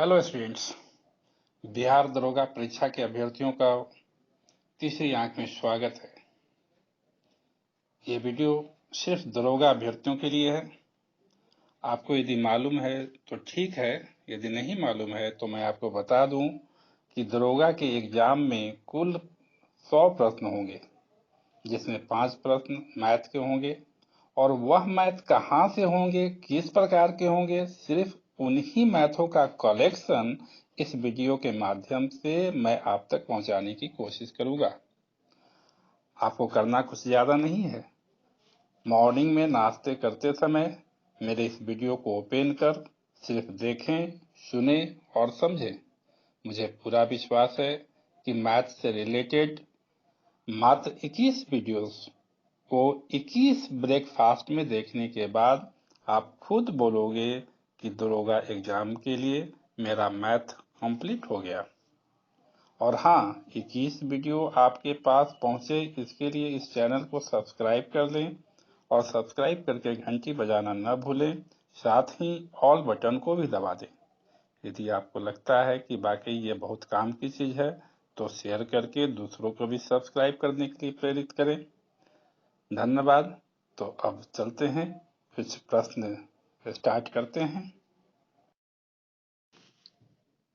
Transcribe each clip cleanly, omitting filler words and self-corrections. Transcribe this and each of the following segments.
Hello students. Bihar दरोगा परीक्षा के अभ्यर्थियों का तीसरी आंक में स्वागत है। ये वीडियो सिर्फ दरोगा अभ्यर्थियों के लिए है। आपको यदि मालूम है तो ठीक है, यदि नहीं मालूम है तो मैं आपको बता दूं कि दरोगा के एग्जाम में कुल 100 प्रश्न होंगे, जिसमें 5 प्रश्न मैथ के होंगे। और वह मैथ कहाँ से होंगे, किस प्रकार के होंगे, सिर्फ उन्हीं मैथों का कलेक्शन इस वीडियो के माध्यम से मैं आप तक पहुंचाने की कोशिश करूंगा। आपको करना कुछ ज्यादा नहीं है। मॉर्निंग में नाश्ते करते समय मेरे इस वीडियो को ओपन कर सिर्फ देखें, सुने और समझें। मुझे पूरा विश्वास है कि मैथ से रिलेटेड मात्र 21 वीडियोस को 21 ब्रेकफास्ट में देखने के बाद आप खुद बोलोगे कि दरोगा एग्जाम के लिए मेरा मैथ कंप्लीट हो गया। और हाँ, 21 वीडियो आपके पास पहुंचे इसके लिए इस चैनल को सब्सक्राइब कर लें और सब्सक्राइब करके घंटी बजाना न भूलें। साथ ही ऑल बटन को भी दबा दें। यदि आपको लगता है कि वाकई ये बहुत काम की चीज है तो शेयर करके दूसरों को भी सब्सक्राइब करने के लिए प्रेरित करें। धन्यवाद। तो अब चलते हैं, कुछ प्रश्न स्टार्ट करते हैं।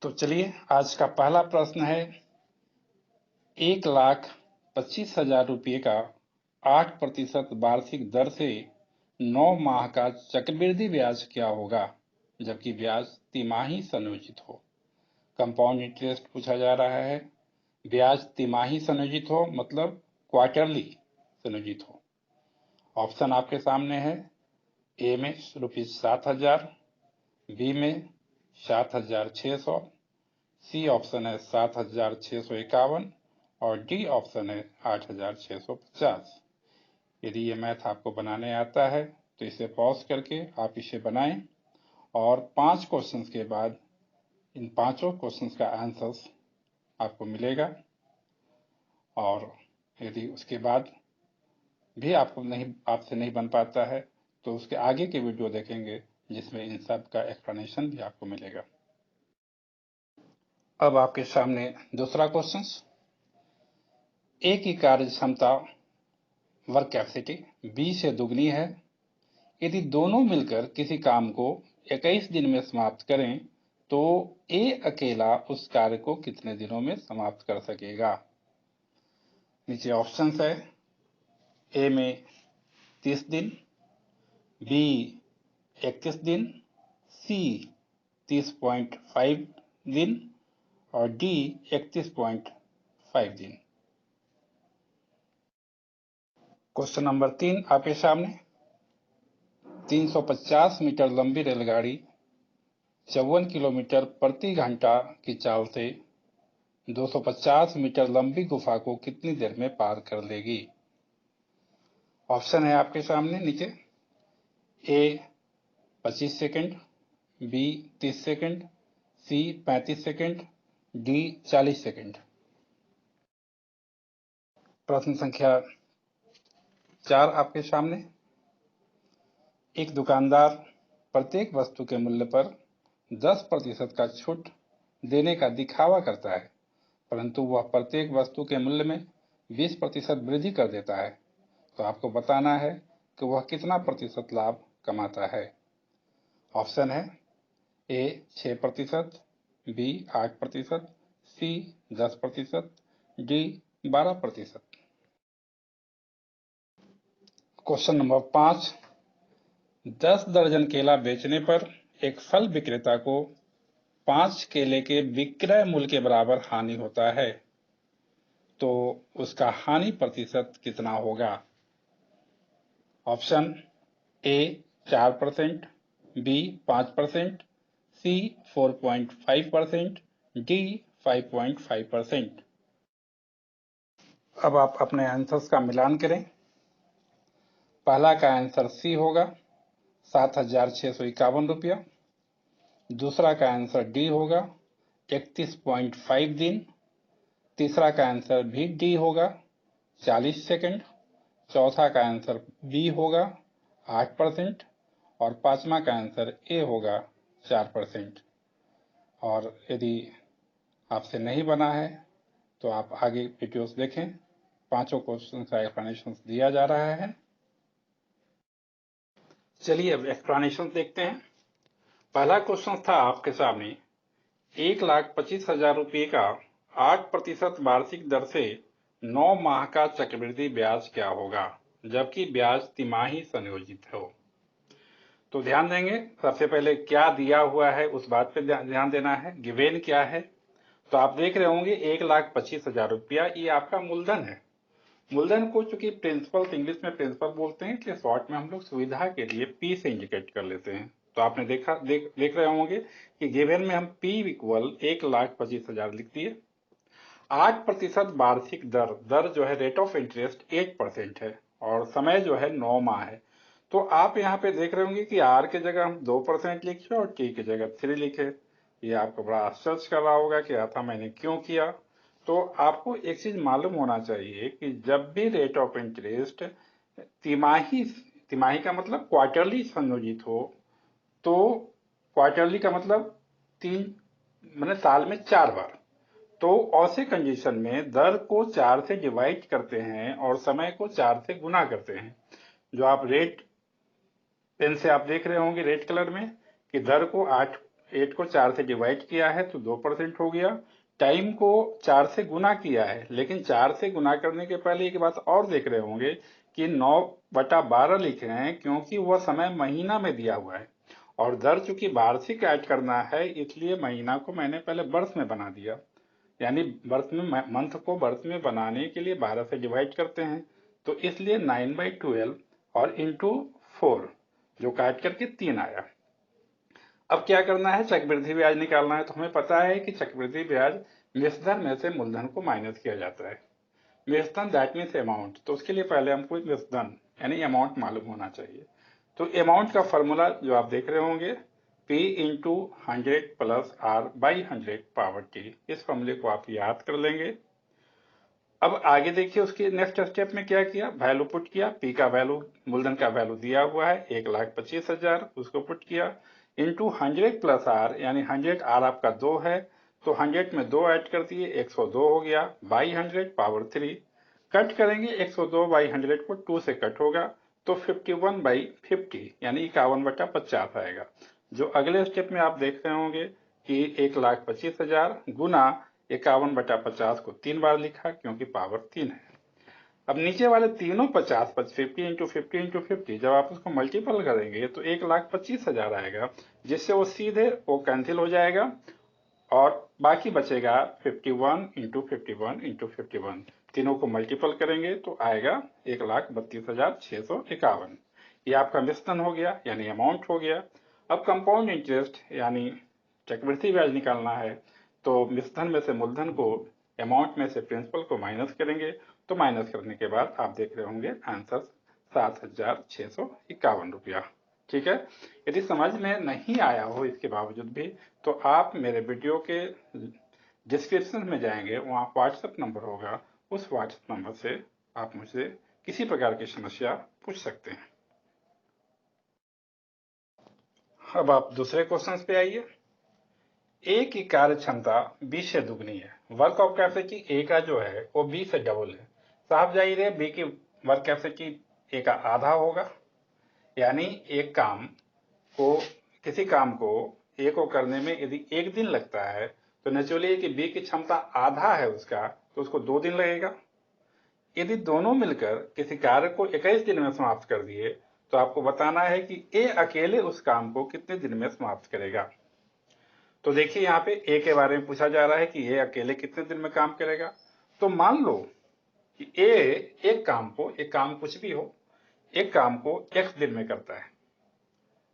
तो चलिए, आज का पहला प्रश्न है, 1,25,000 रुपये का 8% वार्षिक दर से 9 माह का चक्रवृद्धि ब्याज क्या होगा, जबकि ब्याज तिमाही संयोजित हो। कंपाउंड इंटरेस्ट पूछा जा रहा है। ब्याज तिमाही संयोजित हो मतलब क्वार्टरली संयोजित हो। ऑप्शन आपके सामने है। ए में ₹7,000, बी में 7,600, सी ऑप्शन है 7,651 और डी ऑप्शन है 8,650। यदि ये मैथ आपको बनाने आता है तो इसे पॉज करके आप इसे बनाएं और 5 क्वेश्चंस के बाद इन पांचों क्वेश्चंस का आंसर्स आपको मिलेगा। और यदि उसके बाद भी आपसे नहीं बन पाता है तो उसके आगे के वीडियो देखेंगे जिसमें इन सब का एक्सप्लेनेशन भी आपको मिलेगा। अब आपके सामने दूसरा क्वेश्चन। ए की कार्य क्षमता वर्क कैपेसिटी बी से दुगनी है। यदि दोनों मिलकर किसी काम को 21 दिन में समाप्त करें तो ए अकेला उस कार्य को कितने दिनों में समाप्त कर सकेगा। नीचे ऑप्शंस है। ए में 30 दिन, बी 31 दिन, सी 30.5 दिन और डी 31.5 दिन। क्वेश्चन नंबर 3 आपके सामने। 350 मीटर लंबी रेलगाड़ी 54 किलोमीटर प्रति घंटा की चाल से 250 मीटर लंबी गुफा को कितनी देर में पार कर लेगी। ऑप्शन है आपके सामने नीचे। ए 25 सेकंड, बी 30 सेकंड, सी 35 सेकंड, डी 40 सेकंड। प्रश्न संख्या 4 आपके सामने। एक दुकानदार प्रत्येक वस्तु के मूल्य पर 10% का छूट देने का दिखावा करता है, परंतु वह प्रत्येक वस्तु के मूल्य में 20% वृद्धि कर देता है। तो आपको बताना है कि वह कितना प्रतिशत लाभ कमाता है। ऑप्शन है। ए 6%, बी 8%, सी 10%, डी 12%। Question number 5। 10 दर्जन केला बेचने पर एक फल विक्रेता को 5 केले के विक्रय मूल्य के बराबर हानि होता है, तो उसका हानि प्रतिशत कितना होगा। Option A 4%, B 5%, C 4.5%, D 5.5%। अब आप अपने आंसर्स का मिलान करें। पहला का आंसर सी होगा, 7,651 रुपया। दूसरा का आंसर डी होगा, 31.5 दिन। तीसरा का आंसर भी डी होगा, 40 सेकंड। चौथा का आंसर बी होगा, 8%। और पांचवा का आंसर ए होगा, 4%। और यदि आपसे नहीं बना है तो आप आगे वीडियोस देखें, 5 क्वेश्चन का एक्सप्लेनेशन दिया जा रहा है। चलिए अब एक्सप्लेनेशन देखते हैं। पहला क्वेश्चन था आपके सामने, 1,25,000 रुपये का 8% वार्षिक दर से 9 माह का चक्रवृद्धि ब्याज क्या होगा, जबकि ब्याज तिमाही संयोजित हो। तो ध्यान देंगे, सबसे पहले क्या दिया हुआ है उस बात पे ध्यान देना है। गिवेन क्या है, तो आप देख रहे होंगे 1,25,000 रुपया, ये आपका मूलधन है। मूलधन को चूंकि प्रिंसिपल इंग्लिश में प्रिंसिपल बोलते हैं, इसलिए शॉर्ट में हम लोग सुविधा के लिए पी से इंडिकेट कर लेते हैं। तो आपने देख रहे होंगे कि गिवन में हम पी इक्वल 1,25,000 लिख दिए। 8% वार्षिक दर जो है रेट ऑफ इंटरेस्ट 8% है और समय जो है 9 माह है। तो आप यहाँ पे देख रहे होंगे कि आर की जगह हम 2% लिखे और टी की जगह 3 लिखे। ये आपको बड़ा आश्चर्य कर रहा होगा कि ऐसा मैंने क्यों किया। तो आपको एक चीज मालूम होना चाहिए कि जब भी रेट ऑफ इंटरेस्ट तिमाही का मतलब क्वार्टरली संयोजित हो, तो क्वार्टरली का मतलब 3 मैंने साल में 4 बार, तो ऐसे कंडीशन में दर को 4 से डिवाइड करते हैं और समय को 4 से गुना करते हैं। जो आप रेट पेन से आप देख रहे होंगे रेड कलर में कि दर को 8 को 4 से डिवाइड किया है तो 2% हो गया। टाइम को 4 से गुना किया है, लेकिन 4 से गुना करने के पहले एक बात और देख रहे होंगे कि 9/12 लिख रहे हैं क्योंकि वह समय महीना में दिया हुआ है और दर चूंकि वार्षिक ऐड करना है इसलिए महीना को मैंने पहले वर्ष में बना दिया। यानी वर्ष में मंथ को वर्ष में बनाने के लिए 12 से डिवाइड करते हैं, तो इसलिए 9/12 और इंटू 4 जो काट करके 3 आया। अब क्या करना है, चक्रवृद्धि ब्याज निकालना है। तो हमें पता है कि चक्रवृद्धि ब्याज मिश्रधन में से मूलधन को माइनस किया जाता है। मिश्रधन दैट मीन्स अमाउंट, तो उसके लिए पहले हमको मिश्रधन यानी अमाउंट मालूम होना चाहिए। तो अमाउंट का फॉर्मूला जो आप देख रहे होंगे P into 100 plus R by 100 power T, इस फॉर्मूले को आप याद कर लेंगे। अब आगे देखिए उसके नेक्स्ट स्टेप में क्या किया, वैल्यू पुट किया। पी का वैल्यू मूलधन का वैल्यू दिया हुआ है 1,25,000, उसको पुट किया इंटू 100 प्लस आर, यानी 100 आर आपका 2 है तो 100 में 2 ऐड कर दिए 102 हो गया, बाई 100 पावर 3। कट करेंगे 102 बाई 100 को 2 से कट होगा तो 51/50 यानी 51/50 आएगा। जो अगले स्टेप में आप देख रहे होंगे कि 1,25,000 गुना 51/50 को 3 बार लिखा क्योंकि पावर 3 है। अब नीचे वाले तीनों 50 50 इंटू 50 इंटू 50 जब आप उसको मल्टीपल करेंगे तो 1,25,000 आएगा, जिससे वो सीधे वो कैंसिल हो जाएगा और बाकी बचेगा 51 इंटू 51 इंटू 51। तीनों को मल्टीपल करेंगे तो आएगा 1,32,651। ये आपका मिश्रण हो गया यानी अमाउंट हो गया। अब कंपाउंड इंटरेस्ट यानी चक्रवृद्धि ब्याज निकालना है, तो मिश्रण में से मूलधन को अमाउंट में से प्रिंसिपल को माइनस करेंगे, तो माइनस करने के बाद आप देख रहे होंगे आंसर 7,651 रुपया। ठीक है, यदि समझ में नहीं आया हो इसके बावजूद भी तो आप मेरे वीडियो के डिस्क्रिप्शन में जाएंगे, वहाँ व्हाट्सएप नंबर होगा, उस व्हाट्सएप नंबर से आप मुझसे किसी प्रकार की समस्या पूछ सकते हैं। अब आप दूसरे क्वेश्चन पे आइए। ए की कार्य क्षमता 20 से दुगनी है, वर्क ऑफ कैपेसिटी ए का जो है वो 20 से डबल है। साफ जाहिर है बी की वर्क कैपेसिटी ए का आधा होगा, यानी एक काम को किसी काम को ए को करने में यदि 1 दिन लगता है तो नेचुरली कि बी की क्षमता आधा है उसका, तो उसको 2 दिन लगेगा। यदि दोनों मिलकर किसी कार्य को 21 दिन में समाप्त कर दिए तो आपको बताना है कि ए अकेले उस काम को कितने दिन में समाप्त करेगा। तो देखिए यहाँ पे ए के बारे में पूछा जा रहा है कि ए अकेले कितने दिन में काम करेगा। तो मान लो कि ए एक काम कुछ भी हो, एक काम को x दिन में करता है।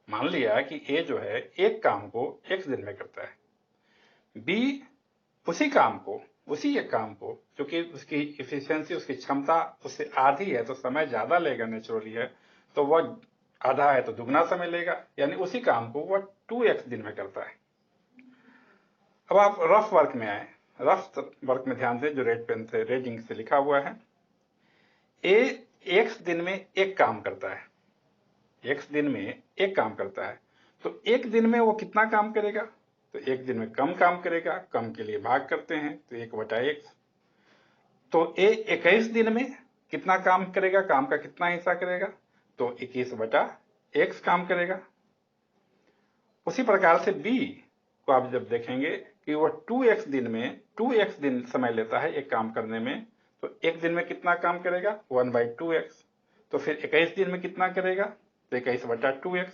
मान लिया कि ए जो है एक काम को x दिन में करता है। बी उसी एक काम को क्योंकि उसकी इफिशियंसी उसकी क्षमता उससे आधी है तो समय ज्यादा लेगा नेचुरली है, तो वह आधा है तो दुगना समय लेगा, यानी उसी काम को वह 2x दिन में करता है। अब आप रफ वर्क में आए। रफ वर्क में ध्यान दें, जो रेड पेन से रेड इंक से लिखा हुआ है, ए x दिन में एक काम करता है, x दिन में एक काम करता है, तो एक दिन में वो कितना काम करेगा, तो एक दिन में कम काम करेगा, कम के लिए भाग करते हैं तो 1/x। तो ए 21 दिन में कितना काम करेगा, काम का कितना हिस्सा करेगा, तो 21/x काम करेगा। उसी प्रकार से बी को आप जब देखेंगे कि वह 2x दिन में 2x दिन समय लेता है एक काम करने में, तो एक दिन में कितना काम करेगा 1/2x। तो फिर 21 दिन में कितना करेगा, तो 21/2x।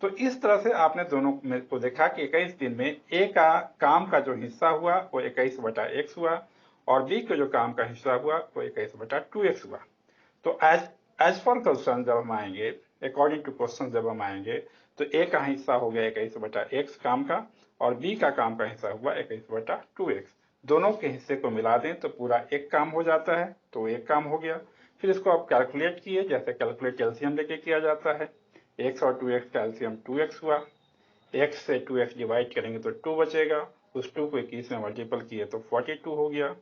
तो इस तरह से आपने दोनों में को देखा कि 21 दिन में ए का काम का जो हिस्सा हुआ वो 21/x हुआ और बी के जो काम का हिस्सा हुआ वो 21/2x हुआ। तो एज पर क्वेश्चन जब हम आएंगे, अकॉर्डिंग टू क्वेश्चन जब हम आएंगे, तो ए का हिस्सा हो गया 21/x काम का और बी का काम का हिस्सा हुआ 21/2x। दोनों के हिस्से को मिला दें तो पूरा एक काम हो जाता है, तो एक काम हो गया। फिर इसको आप कैलकुलेट किए, जैसे कैलकुलेट एलसीएम लेके किया जाता है। x और 2x का एलसीएम 2x हुआ, x से 2x डिवाइड करेंगे तो 2 बचेगा, उस 2 को 21 में मल्टीपल किए तो 42 हो गया।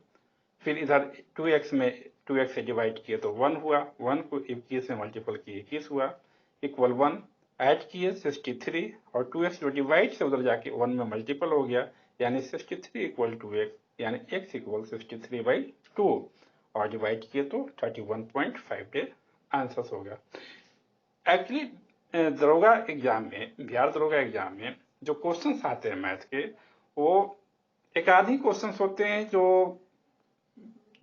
फिर इधर 2x में 2x से डिवाइड किए तो 1 हुआ, 1 को 21 में मल्टीपल किए 21 हुआ, इक्वल 1 ऐड किए 63 और 2x जो डिवाइड से उधर जाके 1 में मल्टीपल हो गया, यानी 63 इक्वल 2x, यानी x इक्वल 63/2 और डिवाइड किए तो 31.5 आंसर हो गया। एक्चुअली दरोगा एग्जाम में, बिहार दरोगा एग्जाम में जो क्वेश्चंस आते हैं मैथ के, वो एक आध ही क्वेश्चंस होते हैं जो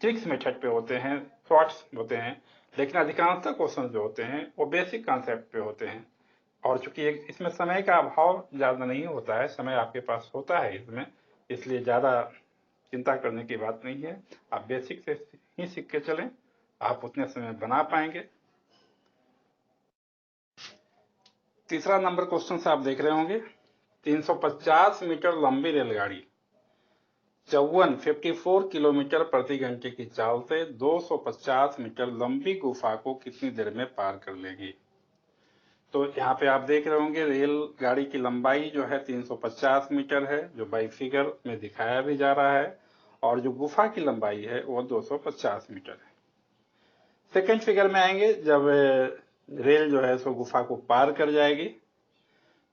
ट्रिक्स मेथड पे होते हैं, शॉर्ट्स होते हैं, लेकिन अधिकांशतः क्वेश्चन जो होते हैं वो बेसिक कॉन्सेप्ट पे होते हैं। और चूंकि इसमें समय का अभाव ज्यादा नहीं होता है, समय आपके पास होता है इसमें, इसलिए ज्यादा चिंता करने की बात नहीं है। आप बेसिक से ही सीख के चलें, आप उतने समय बना पाएंगे। तीसरा नंबर क्वेश्चन से आप देख रहे होंगे, 350 मीटर लंबी रेलगाड़ी 54 किलोमीटर प्रति घंटे की चाल से 250 मीटर लंबी गुफा को कितनी देर में पार कर लेगी। तो यहाँ पे आप देख रहे होंगे रेलगाड़ी की लंबाई जो है 350 मीटर है, जो बाई फिगर में दिखाया भी जा रहा है, और जो गुफा की लंबाई है वो 250 मीटर है। सेकेंड फिगर में आएंगे, जब रेल जो है सो गुफा को पार कर जाएगी,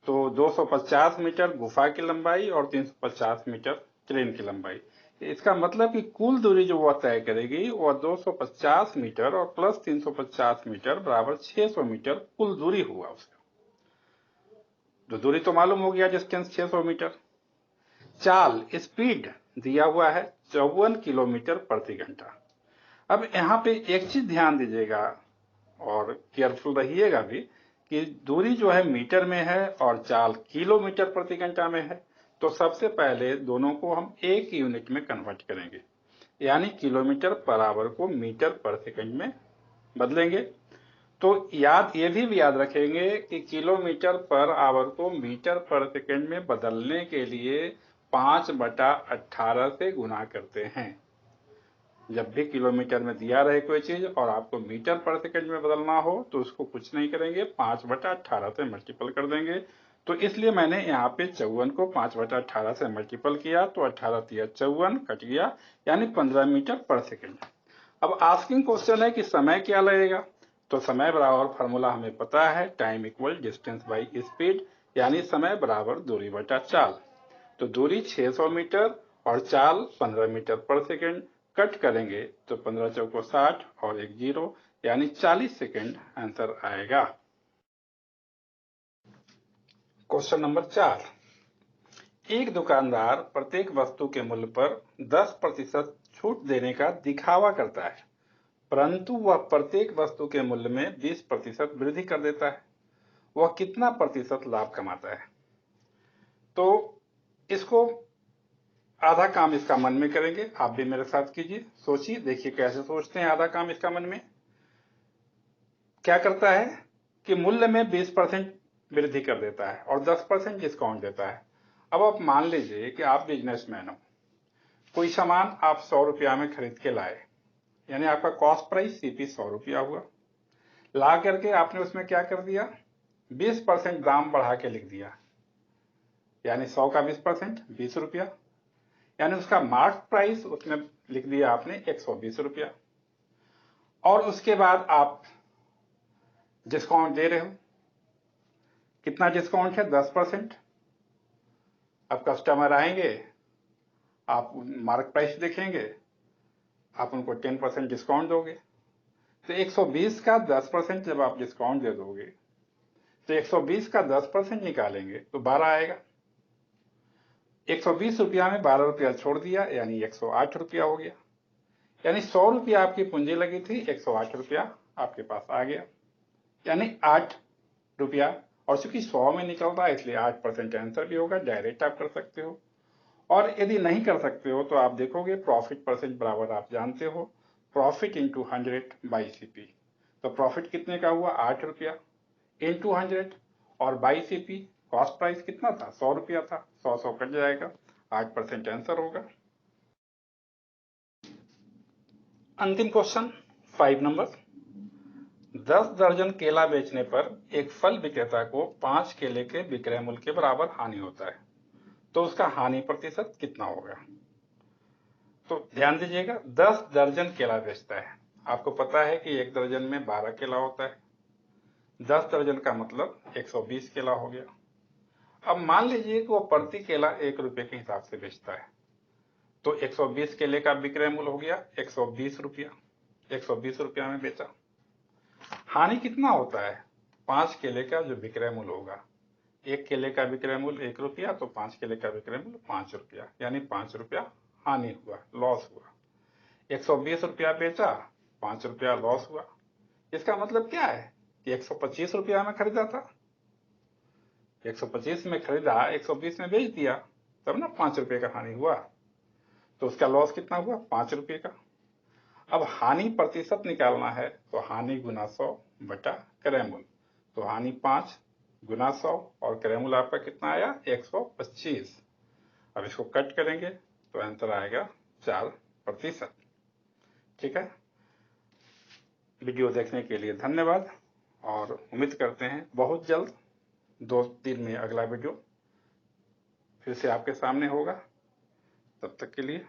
तो 250 मीटर गुफा की लंबाई और 350 मीटर ट्रेन की लंबाई। इसका मतलब कि कुल दूरी जो वह तय करेगी वह 250 मीटर और प्लस 350 मीटर बराबर 600 मीटर कुल दूरी हुआ उसका। जो दूरी तो मालूम हो गया, डिस्टेंस 600 मीटर। चाल स्पीड दिया हुआ है 54 किलोमीटर प्रति घंटा। अब यहाँ पे एक चीज ध्यान दीजिएगा और केयरफुल रहिएगा भी कि दूरी जो है मीटर में है और चाल किलोमीटर प्रति घंटा में है, तो सबसे पहले दोनों को हम एक यूनिट में कन्वर्ट करेंगे, यानी किलोमीटर पर आवर को मीटर पर सेकंड में बदलेंगे। तो ये भी याद रखेंगे कि किलोमीटर पर आवर को मीटर पर सेकंड में बदलने के लिए 5/18 से गुना करते हैं। जब भी किलोमीटर में दिया रहे कोई चीज और आपको मीटर पर सेकंड में बदलना हो तो उसको कुछ नहीं करेंगे, 5/18 से मल्टीपल कर देंगे। तो इसलिए मैंने यहाँ पे 54 को 5/18 से मल्टीपल किया, तो 18 तिया 54 कट गया, यानी 15 मीटर पर सेकंड। अब आस्किंग क्वेश्चन है कि समय क्या लगेगा, तो समय बराबर फार्मूला हमें पता है, time equal distance by speed, यानी समय बराबर दूरी बटा चाल। तो दूरी 600 मीटर और चाल 15 मीटर पर सेकंड, कट करेंगे तो 15 चौको 60 और 1 0, यानी 40 सेकंड आंसर आएगा। क्वेश्चन नंबर 4, एक दुकानदार प्रत्येक वस्तु के मूल्य पर 10% छूट देने का दिखावा करता है, परंतु वह प्रत्येक वस्तु के मूल्य में 20% वृद्धि कर देता है। वह कितना प्रतिशत लाभ कमाता है। तो इसको आधा काम इसका मन में करेंगे, आप भी मेरे साथ कीजिए, सोचिए, देखिए कैसे सोचते हैं। आधा काम इसका मन में क्या करता है कि मूल्य में 20% वृद्धि कर देता है और 10% डिस्काउंट देता है। अब आप मान लीजिए कि आप बिजनेसमैन हो, कोई सामान आप 100 रुपया में खरीद के लाए, यानी आपका कॉस्ट प्राइस सीपी 100 रुपया हुआ। ला करके आपने उसमें क्या कर दिया, 20% दाम बढ़ा के लिख दिया, यानी 100 का 20% 20 रुपया, यानी उसका मार्क प्राइस उसमें लिख दिया आपने 120 रुपया। और उसके बाद आप डिस्काउंट दे रहे हो, कितना डिस्काउंट है, 10%। अब कस्टमर आएंगे, आप मार्क प्राइस देखेंगे, आप उनको 10% डिस्काउंट दोगे। तो 120 का 10% जब आप डिस्काउंट दे दोगे तो 120 का 10% निकालेंगे तो 12 आएगा। 120 रुपया में 12 रुपया छोड़ दिया यानी 108 रुपया हो गया। यानी 100 रुपया आपकी पूंजी लगी थी, 108 रुपया आपके पास आ गया, यानी 8 रुपया। और चूंकि 100 में निकल रहा है इसलिए 8% आंसर भी होगा। डायरेक्ट आप कर सकते हो, और यदि नहीं कर सकते हो तो आप देखोगे प्रॉफिट परसेंट बराबर आप जानते हो, प्रॉफिट इंटू 100 बाई सीपी। तो प्रॉफिट कितने का हुआ? 8 रुपया इंटू 100, और बाई सीपी कॉस्ट प्राइस कितना था? 100 रुपया था। 100 कट जाएगा, 8% आंसर होगा। अंतिम क्वेश्चन 5 नंबर। 10 दर्जन केला बेचने पर एक फल विक्रेता को 5 केले के विक्रय मूल्य के बराबर हानि होता है, तो उसका हानि प्रतिशत कितना होगा? तो ध्यान दीजिएगा, 10 दर्जन केला बेचता है। आपको पता है कि एक दर्जन में 12 केला होता है। 10 दर्जन का मतलब 120 केला हो गया। अब मान लीजिए कि वो प्रति केला 1 रुपये के हिसाब से बेचता है, तो 120 केले का विक्रय मूल्य हो गया 120 रुपया। 120 रुपया में बेचा। हानि कितना होता है? 5 केले का जो विक्रय मूल्य होगा, एक केले का विक्रय मूल्य 1 रुपया, तो 5 केले का विक्रय मूल्य 5 रुपया, यानी 5 रुपया हानि हुआ, लॉस हुआ। 120 रुपया बेचा, 5 रुपया लॉस हुआ। इसका मतलब क्या है कि 125 रुपया में खरीदा था, 125 में खरीदा, 120 में बेच दिया, तब ना 5 रुपये का हानि हुआ। तो उसका लॉस कितना हुआ? 5 रुपये का। अब हानि प्रतिशत निकालना है, तो हानि गुना 100 बटा क्रय मूल्य। तो हानि 5 गुना 100 और क्रय मूल्य आपका कितना आया? 125। अब इसको कट करेंगे तो आंसर आएगा 4%। ठीक है, वीडियो देखने के लिए धन्यवाद, और उम्मीद करते हैं बहुत जल्द 2 दिन में अगला वीडियो फिर से आपके सामने होगा। तब तक के लिए